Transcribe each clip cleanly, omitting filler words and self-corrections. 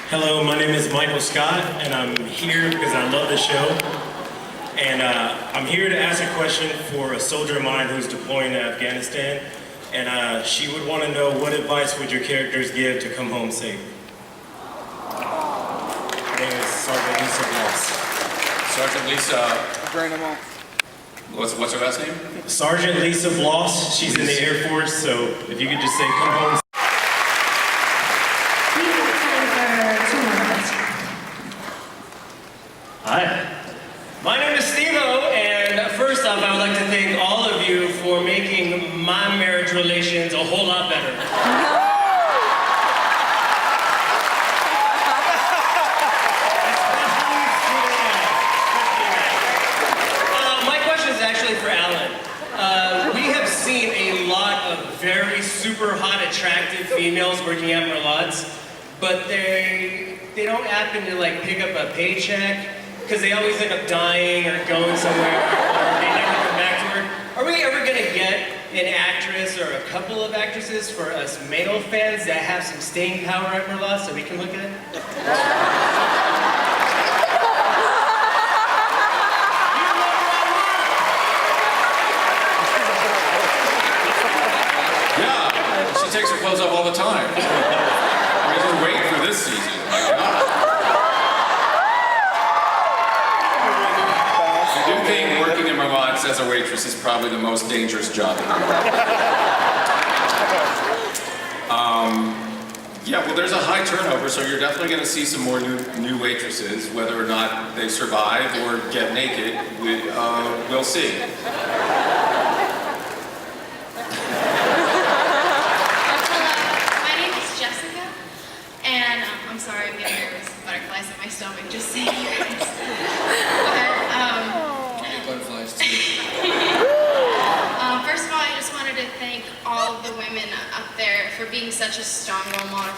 Hello, my name is Michael Scott, and I'm here because I love the show. And I'm here to ask a question for a soldier of mine who's deploying to Afghanistan. And she would want to know, what advice would your characters give to come home safe? Her name is Sergeant Lisa Bloss. Sergeant Lisa. What's her last name? Sergeant Lisa Bloss. She's in the Air Force, so if you could just say, come home. Hi. My name is Steve-O, and first off, I would like to thank all of you for making my marriage relations a whole lot better. My question is actually for Alan. We have seen a lot of very super hot, attractive females working at Merlot's, but they don't happen to like pick up a paycheck, because they always end up dying or going somewhere, or they never come back to work. Are we ever going to get an actress or a couple of actresses for us male fans that have some staying power at Merlot so we can look at it? Yeah, she takes her clothes off all the time. I mean, just wait for this season. My God. I do think working in Merlot's as a waitress is probably the most dangerous job in the world. Yeah, well, there's a high turnover, so you're definitely going to see some more new waitresses. Whether or not they survive or get naked, we'll see. I'm sorry, I'm getting nervous. Butterflies in my stomach, just saying. Butterflies too. First of all, I just wanted to thank all the women up there for being such a strong role model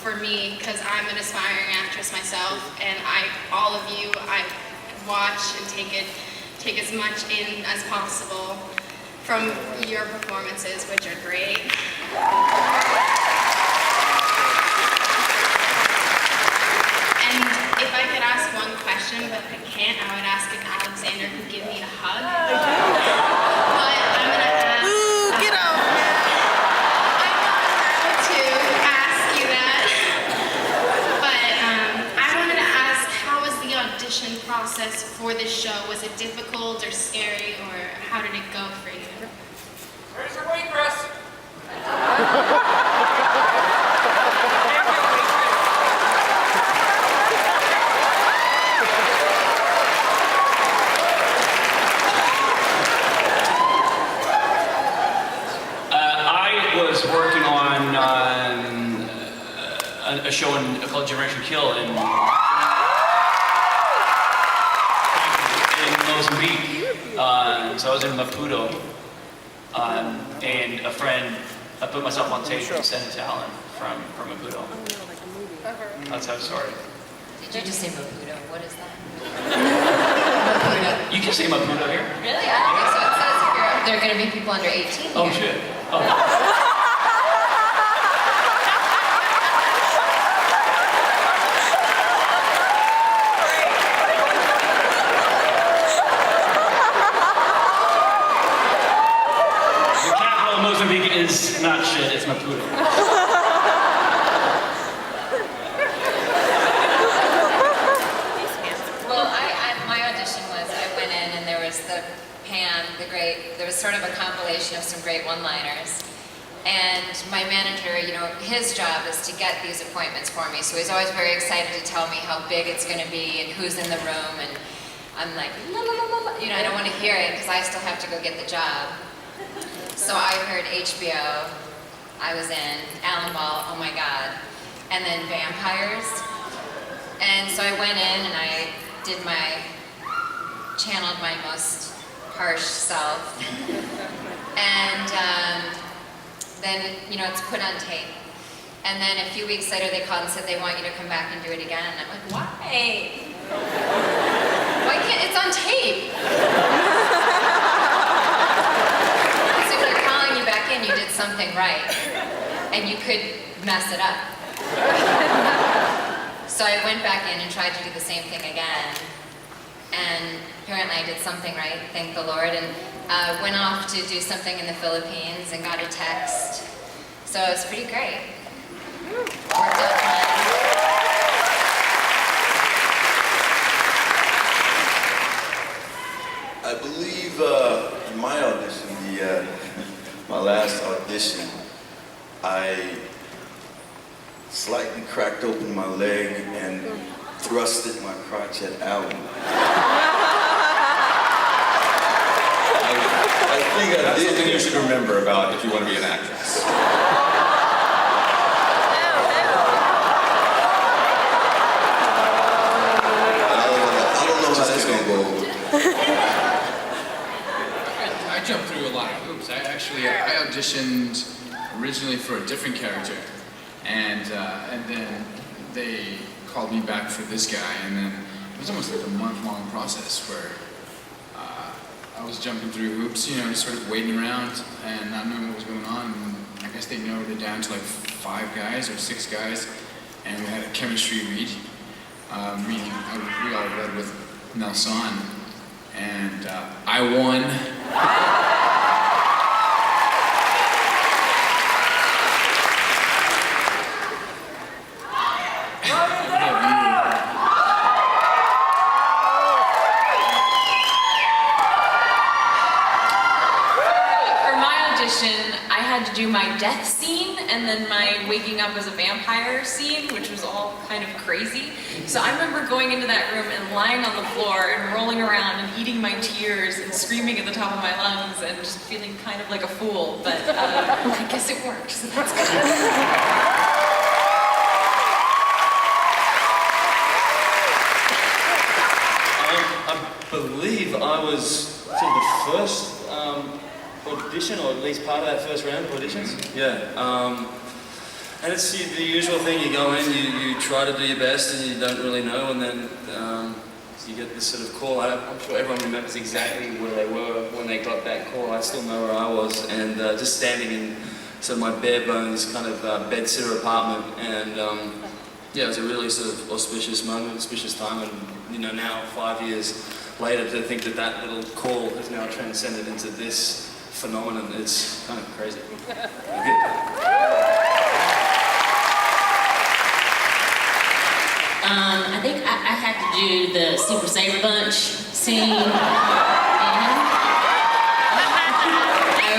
for me, because I'm an aspiring actress myself, and all of you, I watch and take as much in as possible from your performances, which are great. If I could ask one question, but I can't, I would ask if Alexander could give me a hug. But I'm going to ask... Ooh, get off, man! I'm not allowed to ask you that. But I wanted to ask, how was the audition process for this show? Was it difficult or scary, or how did it go for you? Where's your waitress? Working on a show called Generation Kill in Mozambique. So I was in Maputo, and a friend, I put myself on tape and sent it to Alan from Maputo. That's how it started. Did you just say Maputo? What is that? Maputo. You can say Maputo here. Really? I don't think so. It says if there are going to be people under 18 here. Oh shit. Oh. Mozambique is not shit, it's Maputo. Well, my audition was, I went in and there was there was sort of a compilation of some great one-liners. And my manager, his job is to get these appointments for me, so he's always very excited to tell me how big it's going to be and who's in the room, and I'm like, la, la, la, la. I don't want to hear it because I still have to go get the job. So I heard HBO, I was in, Alan Ball, oh my God, and then vampires. And so I went in and I channeled my most harsh self. And then, it's put on tape. And then a few weeks later they called and said they want you to come back and do it again. And I'm like, why? Why can't, it's on tape. So they're calling you back in, you did something right. And you could mess it up. So I went back in and tried to do the same thing again. And apparently I did something right, thank the Lord, and went off to do something in the Philippines and got a text. So it was pretty great. Worked out fine. I believe in my audition, my last audition, I slightly cracked open my leg and thrusted my crotch at Alan. I think I That's did. something you should remember about if you want to be an actress. I don't know how that's gonna go. I jumped through a lot of hoops. I auditioned originally for a different character, and then they called me back for this guy, and then it was almost like a month-long process where I was jumping through hoops, just sort of waiting around and not knowing what was going on. And I guess they narrowed it down to like 5 guys or 6 guys, and we had a chemistry read. Meaning we all read with Nelson, and I won. For my audition, I had to do my death scene and then my waking up as a vampire scene, which was all kind of crazy. So I remember going into that room and lying on the floor and rolling around and eating my tears and screaming at the top of my lungs and just feeling kind of like a fool. But I guess it worked, so that's good. I believe I was the first audition, or at least part of that first round of auditions. Yeah. And it's the usual thing, you go in, you try to do your best and you don't really know, and then you get this sort of call. I'm sure everyone remembers exactly where they were when they got that call. I still know where I was, and just standing in sort of my bare bones kind of bed-sitter apartment, and yeah, it was a really sort of auspicious moment, auspicious time, and now 5 years later to think that little call has now transcended into this phenomenon, it's kind of crazy. I think I had to do the Super Saver Bunch scene. I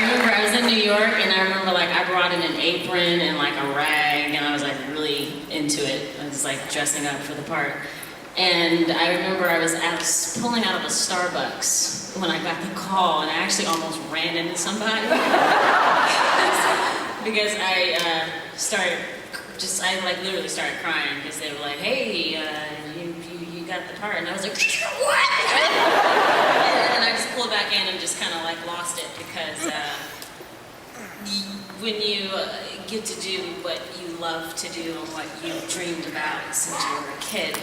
remember I was in New York, and I remember I brought in an apron and a rag, and I was really into it. I was dressing up for the part. And I remember I was pulling out of a Starbucks when I got the call, and I actually almost ran into somebody because I literally started crying because they were like, "Hey, you got the part," and I was like, "What?" and I just pulled back in and just kind of lost it because when you get to do what you love to do and what you've dreamed about since you were a kid,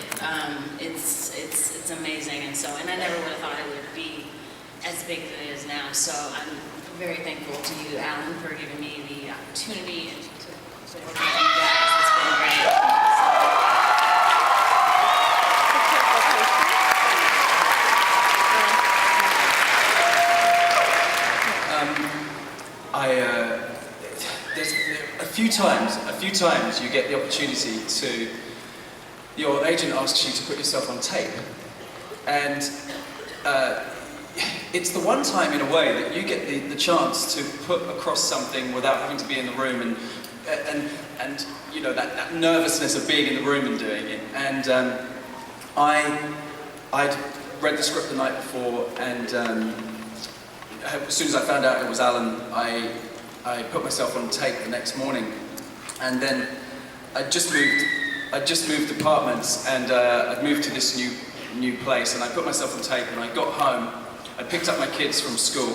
it's amazing. And I never would have thought it would be as big as it is now. So I'm very thankful to you, Alan, for giving me the opportunity and to work with you guys. It's been great. There's a few times you get the opportunity to, your agent asks you to put yourself on tape, and it's the one time in a way that you get the chance to put across something without having to be in the room, and that nervousness of being in the room and doing it. And I'd read the script the night before, and as soon as I found out it was Alan, I put myself on tape the next morning, and then I just moved apartments, and I'd moved to this new place, and I put myself on tape, and I got home, I picked up my kids from school,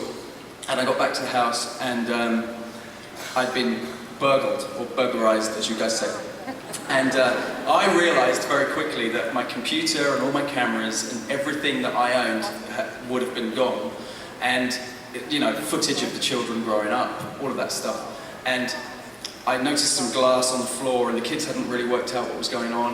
and I got back to the house, and I'd been burgled, or burglarized as you guys say. And I realized very quickly that my computer and all my cameras and everything that I owned would have been gone. And footage of the children growing up, all of that stuff. And I noticed some glass on the floor, and the kids hadn't really worked out what was going on.